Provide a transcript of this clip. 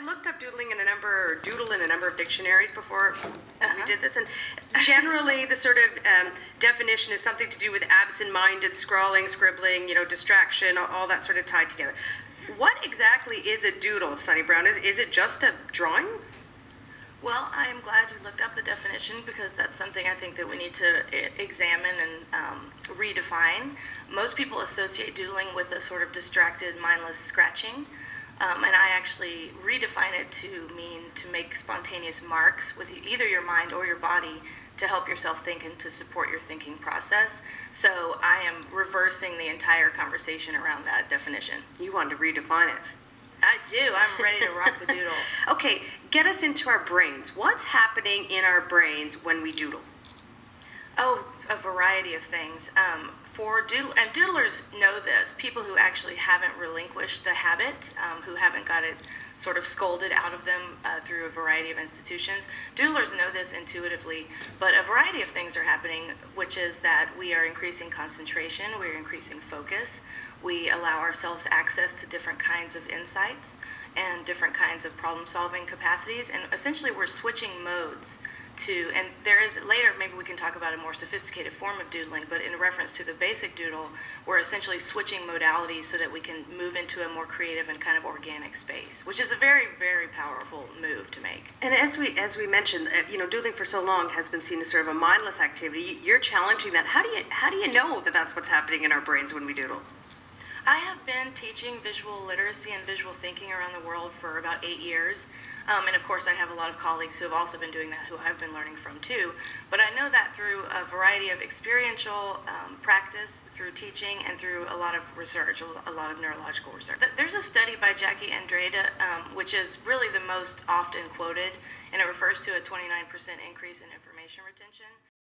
looked up doodle in a number of dictionaries before we did this, and generally the sort of definition is something to do with absent-minded scrawling, scribbling, distraction, all that sort of tied together. What exactly is a doodle, Sunny Brown? Is it just a drawing? Well, I am glad you looked up the definition because that's something I think that we need to examine and redefine. Most people associate doodling with a sort of distracted, mindless scratching, and I actually redefine it to mean to make spontaneous marks with either your mind or your body to help yourself think and to support your thinking process. So I am reversing the entire conversation around that definition. You wanted to redefine it. I do. I'm ready to rock the doodle. Okay, get us into our brains. What's happening in our brains when we doodle? Oh, a variety of things. And doodlers know this, people who actually haven't relinquished the habit, who haven't got it sort of scolded out of them through a variety of institutions. Doodlers know this intuitively, but a variety of things are happening, which is that we are increasing concentration, we're increasing focus, we allow ourselves access to different kinds of insights and different kinds of problem-solving capacities, and essentially we're switching modes and there is, later maybe we can talk about a more sophisticated form of doodling, but in reference to the basic doodle, we're essentially switching modalities so that we can move into a more creative and kind of organic space, which is a very, very powerful move to make. And as we mentioned, doodling for so long has been seen as sort of a mindless activity. You're challenging that. How do you know that that's what's happening in our brains when we doodle? I have been teaching visual literacy and visual thinking around the world for about 8 years. And of course I have a lot of colleagues who have also been doing that, who I've been learning from too. But I know that through a variety of experiential practice, through teaching, and through a lot of research, a lot of neurological research. There's a study by Jackie Andrade, which is really the most often quoted, and it refers to a 29% increase in information retention.